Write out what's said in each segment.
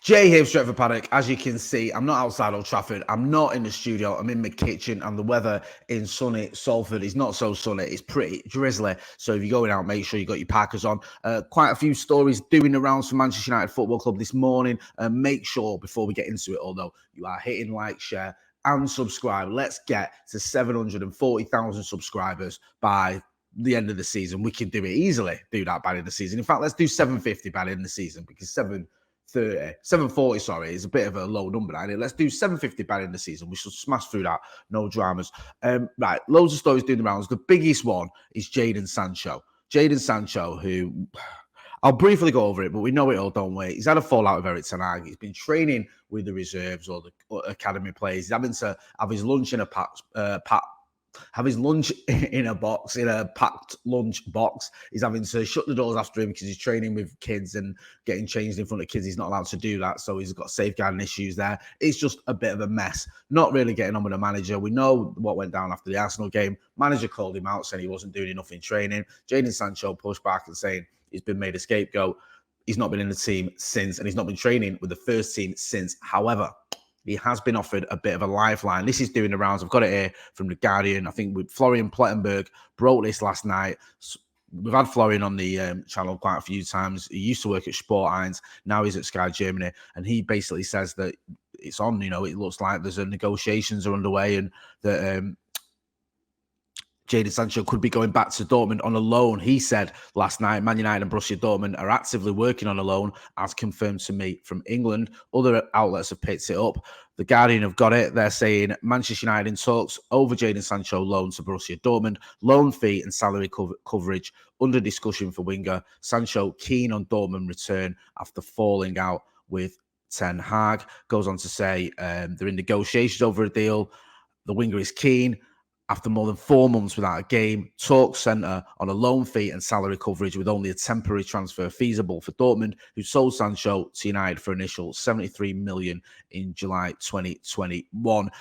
Jay here, Stretford Paddock. As you can see, I'm not outside Old Trafford. I'm not in the studio. I'm in my kitchen, and the weather in sunny Salford is not so sunny. It's pretty drizzly. So if you're going out, make sure you got your Parkers on. Quite a few stories doing the rounds for Manchester United Football Club this morning. Make sure, before we get into it, although you are hitting like, share, and subscribe. Let's get to 740,000 subscribers by the end of the season. We can do it easily, do that by the end of the season. In fact, let's do 750 by the end of the season, because 740, sorry, is a bit of a low number. Let's do 750 by the end of the season. We should smash through that. No dramas. Right, loads of stories doing the rounds. The biggest one is Jadon Sancho. Jadon Sancho, who I'll briefly go over it, but we know it all, don't we? He's had a fallout with Eric Ten Hag. He's been training with the reserves or the academy players. He's having to have his lunch in a packed lunch box. He's having to shut the doors after him because he's training with kids and getting changed in front of kids. He's not allowed to do that, so he's got safeguarding issues there. It's just a bit of a mess. Not really getting on with the manager. We know what went down after the Arsenal game. Manager called him out, saying he wasn't doing enough in training. Jadon Sancho pushed back and saying he's been made a scapegoat. He's not been in the team since, and he's not been training with the first team since. However, he has been offered a bit of a lifeline. This is doing the rounds. I've got it here from The Guardian. I think with Florian Plettenberg broke this last night. We've had Florian on the channel quite a few times. He used to work at Sport 1. Now he's at Sky Germany. And he basically says that it's on, it looks like there's negotiations are underway and that Jadon Sancho could be going back to Dortmund on a loan. He said last night, Man United and Borussia Dortmund are actively working on a loan, as confirmed to me from England. Other outlets have picked it up. The Guardian have got it. They're saying Manchester United in talks over Jadon Sancho loan to Borussia Dortmund. Loan fee and salary coverage under discussion for winger. Sancho keen on Dortmund return after falling out with Ten Hag. Goes on to say they're in negotiations over a deal. The winger is keen. After more than 4 months without a game, talks centre on a loan fee and salary coverage with only a temporary transfer feasible for Dortmund, who sold Sancho to United for initial 73 million in July 2021.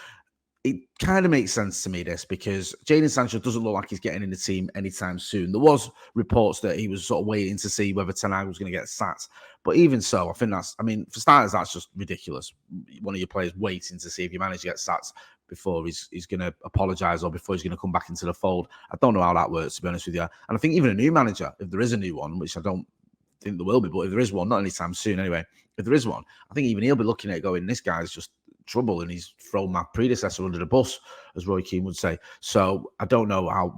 It kind of makes sense to me, this, because Jadon Sancho doesn't look like he's getting in the team anytime soon. There was reports that he was sort of waiting to see whether Ten Hag was going to get sacked. But even so, I think for starters, that's just ridiculous. One of your players waiting to see if your manager gets sacked before he's going to apologise or before he's going to come back into the fold. I don't know how that works, to be honest with you. And I think even a new manager, if there is a new one, which I don't think there will be, but if there is one, not anytime soon anyway, if there is one, I think even he'll be looking at it going, this guy's just trouble and he's thrown my predecessor under the bus, as Roy Keane would say. So I don't know how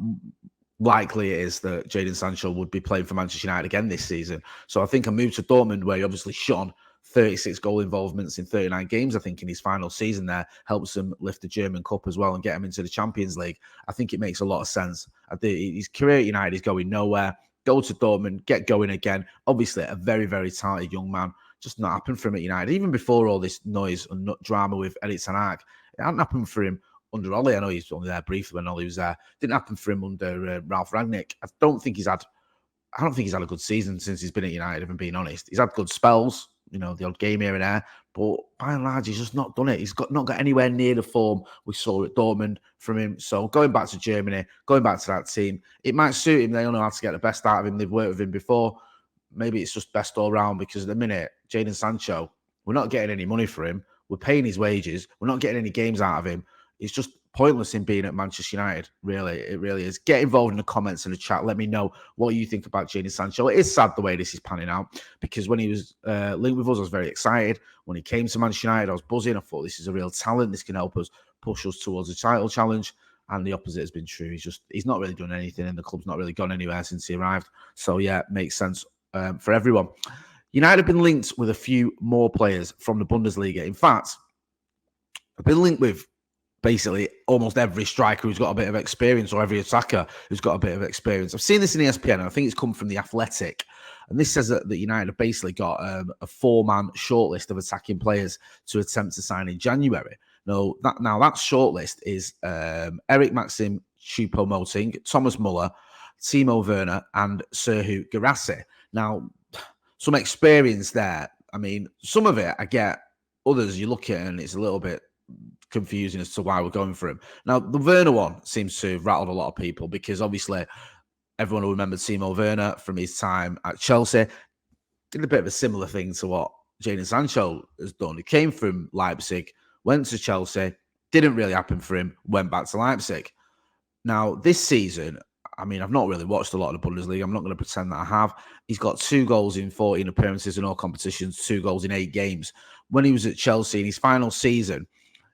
likely it is that Jadon Sancho would be playing for Manchester United again this season. So I think a move to Dortmund, where he obviously shone 36 goal involvements in 39 games, I think, in his final season there, helps him lift the German Cup as well and get him into the Champions League. I think it makes a lot of sense. His career at United is going nowhere. Go to Dortmund, get going again. Obviously, a very, very talented young man. Just not happened for him at United. Even before all this noise and drama with Eric Ten Hag, it hadn't happened for him under Ollie. I know he's only there briefly when Ollie was there. Didn't happen for him under Ralph Rangnick. I don't think he's had a good season since he's been at United, if I'm being honest. He's had good spells, the odd game here and there, but by and large, he's just not done it. He's not got anywhere near the form we saw at Dortmund from him. So going back to Germany, going back to that team, it might suit him. They don't know how to get the best out of him. They've worked with him before. Maybe it's just best all round, because at the minute, Jadon Sancho, we're not getting any money for him. We're paying his wages. We're not getting any games out of him. It's just pointless in being at Manchester United, really. It really is. Get involved in the comments and the chat. Let me know what you think about Jadon Sancho. It is sad the way this is panning out, because when he was linked with us, I was very excited. When he came to Manchester United, I was buzzing. I thought, this is a real talent. This can help us push us towards a title challenge. And the opposite has been true. He's not really done anything, and the club's not really gone anywhere since he arrived. So, yeah, it makes sense for everyone. United have been linked with a few more players from the Bundesliga. In fact, I've been linked with basically almost every striker who's got a bit of experience, or every attacker who's got a bit of experience. I've seen this in ESPN, and I think it's come from The Athletic. And this says that United have basically got a 4-man shortlist of attacking players to attempt to sign in January. Now that shortlist is Muller Maxim Choupo-Moting, Thomas Muller, Timo Werner, and Serhu Guirassy. Now, some experience there. I mean, some of it I get. Others you look at and it's a little bit confusing as to why we're going for him. Now, the Werner one seems to have rattled a lot of people, because obviously everyone will remember Timo Werner from his time at Chelsea. Did a bit of a similar thing to what Jadon Sancho has done. He came from Leipzig, went to Chelsea, didn't really happen for him, went back to Leipzig. Now, this season, I mean, I've not really watched a lot of the Bundesliga. I'm not going to pretend that I have. He's got 2 goals in 14 appearances in all competitions, 2 goals in 8 games. When he was at Chelsea in his final season,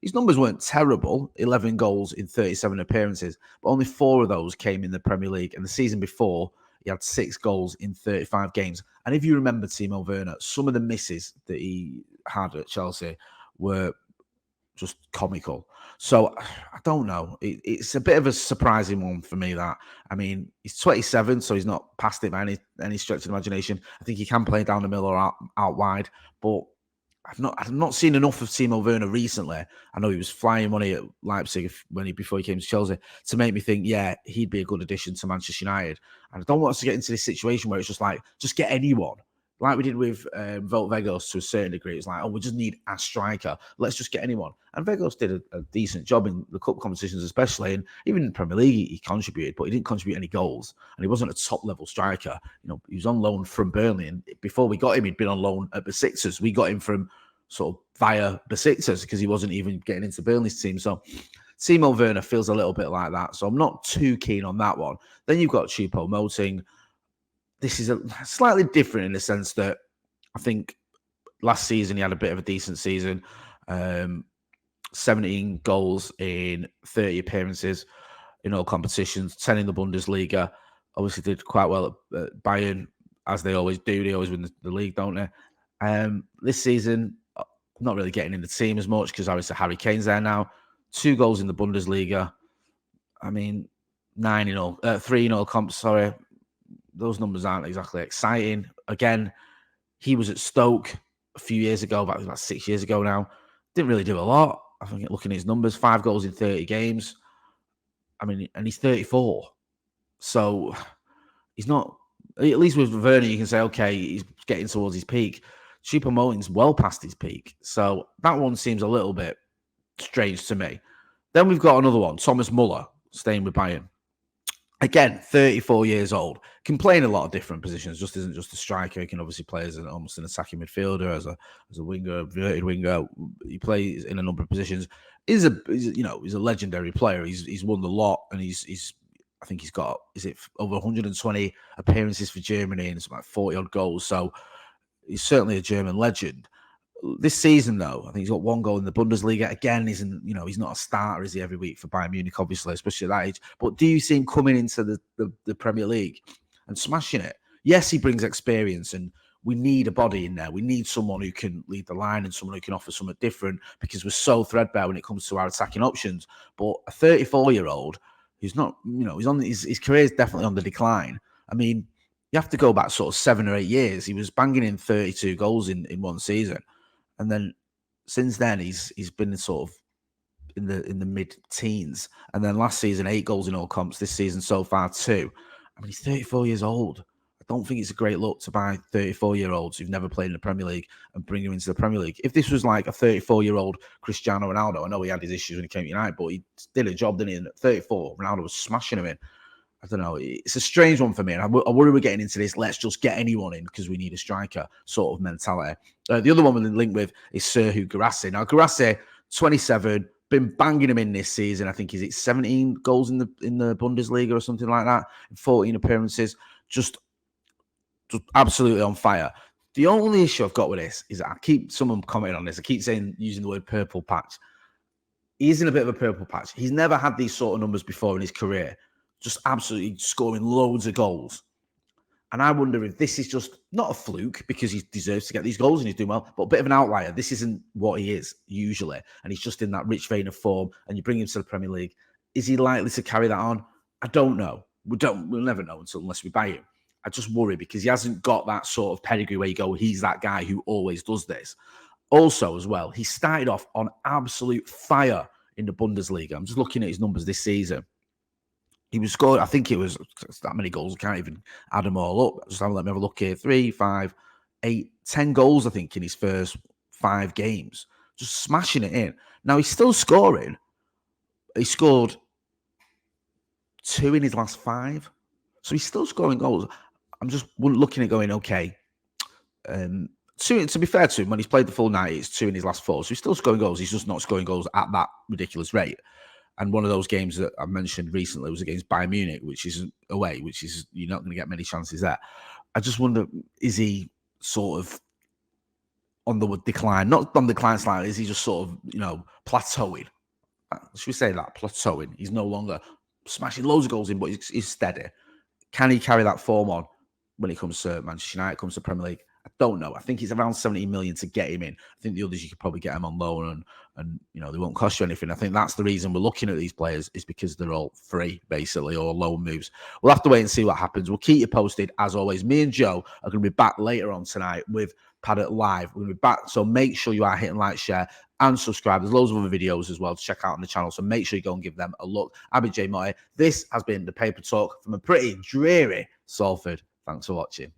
his numbers weren't terrible, 11 goals in 37 appearances, but only 4 of those came in the Premier League. And the season before, he had 6 goals in 35 games. And if you remember Timo Werner, some of the misses that he had at Chelsea were just comical. So I don't know. It's a bit of a surprising one for me. That, I mean, he's 27, so he's not past it by any stretch of imagination. I think he can play down the middle or out wide, but I've not seen enough of Timo Werner recently. I know he was flying money at Leipzig before he came to Chelsea to make me think, yeah, he'd be a good addition to Manchester United. And I don't want us to get into this situation where it's just like, just get anyone. Like we did with Wout Weghorst to a certain degree. It's like, oh, we just need a striker. Let's just get anyone. And Weghorst did a decent job in the cup competitions especially. And even in the Premier League, he contributed, but he didn't contribute any goals. And he wasn't a top-level striker. You know, he was on loan from Burnley. And before we got him, he'd been on loan at Besiktas. We got him from sort of via Besiktas because he wasn't even getting into Burnley's team. So Timo Werner feels a little bit like that. So I'm not too keen on that one. Then you've got Choupo-Moting. This is a slightly different in the sense that I think last season he had a bit of a decent season. 17 goals in 30 appearances in all competitions, 10 in the Bundesliga. Obviously did quite well at Bayern, as they always do. They always win the league, don't they? This season, not really getting in the team as much because obviously Harry Kane's there now. 2 goals in the Bundesliga. I mean, 3 in all comps, sorry. Those numbers aren't exactly exciting. Again, he was at Stoke a few years ago, about 6 years ago now. Didn't really do a lot. I think looking at his numbers, 5 goals in 30 games. I mean, and he's 34. So he's not, at least with Werner, you can say, okay, he's getting towards his peak. Choupo-Moting's well past his peak. So that one seems a little bit strange to me. Then we've got another one, Thomas Muller, staying with Bayern. Again, 34 years old, can play in a lot of different positions. Just isn't just a striker. He can obviously play as almost an attacking midfielder, as a winger, reverted winger. He plays in a number of positions. He's a legendary player. He's won the lot, and I think he's got over 120 appearances for Germany and it's about 40 odd goals. So he's certainly a German legend. This season, though, I think he's got 1 goal in the Bundesliga. Again, he's not a starter, is he, every week for Bayern Munich, obviously, especially at that age. But do you see him coming into the Premier League and smashing it? Yes, he brings experience, and we need a body in there. We need someone who can lead the line and someone who can offer something different because we're so threadbare when it comes to our attacking options. But a 34-year-old who's not, his career is definitely on the decline. I mean, you have to go back sort of 7 or 8 years. He was banging in 32 goals in one season. And then since then, he's been sort of in the mid-teens. And then last season, 8 goals in all comps. This season so far, 2. I mean, he's 34 years old. I don't think it's a great look to buy 34-year-olds who've never played in the Premier League and bring them into the Premier League. If this was like a 34-year-old Cristiano Ronaldo, I know he had his issues when he came to United, but he did a job, didn't he? And at 34, Ronaldo was smashing him in. I don't know. It's a strange one for me. And I worry we're getting into this, let's just get anyone in because we need a striker sort of mentality. The other one we're linked with is Serhou Guirassy. Now, Guirassy, 27, been banging him in this season. I think he's 17 goals in the Bundesliga or something like that, 14 appearances. Just absolutely on fire. The only issue I've got with this is that someone commenting on this. I keep using the word purple patch. He's in a bit of a purple patch. He's never had these sort of numbers before in his career. Just absolutely scoring loads of goals. And I wonder if this is just not a fluke because he deserves to get these goals and he's doing well, but a bit of an outlier. This isn't what he is usually. And he's just in that rich vein of form and you bring him to the Premier League. Is he likely to carry that on? I don't know. We'll never know unless we buy him. I just worry because he hasn't got that sort of pedigree where you go, he's that guy who always does this. Also, as well, he started off on absolute fire in the Bundesliga. I'm just looking at his numbers this season. He was scored, I think it was that many goals. I can't even add them all up. Just let me have a look here. 3, 5, 8, 10 goals, I think, in his first 5 games. Just smashing it in. Now, he's still scoring. He scored 2 in his last 5. So he's still scoring goals. I'm just looking at going, okay, to be fair to him, when he's played the full 90, it's 2 in his last 4. So he's still scoring goals. He's just not scoring goals at that ridiculous rate. And one of those games that I mentioned recently was against Bayern Munich, which is away, which is you're not going to get many chances there. I just wonder, is he sort of on the decline? Not on the decline slightly, is he just sort of, plateauing? Should we say that? Plateauing. He's no longer smashing loads of goals in, but he's steady. Can he carry that form on when it comes to Manchester United, comes to Premier League? I don't know. I think it's around 70 million to get him in. I think the others, you could probably get him on loan and they won't cost you anything. I think that's the reason we're looking at these players, is because they're all free, basically, or loan moves. We'll have to wait and see what happens. We'll keep you posted, as always. Me and Joe are going to be back later on tonight with Paddock Live. We're going to be back, so make sure you are hitting like, share, and subscribe. There's loads of other videos as well to check out on the channel, so make sure you go and give them a look. I've been Motty. This has been the Paper Talk from a pretty dreary Salford. Thanks for watching.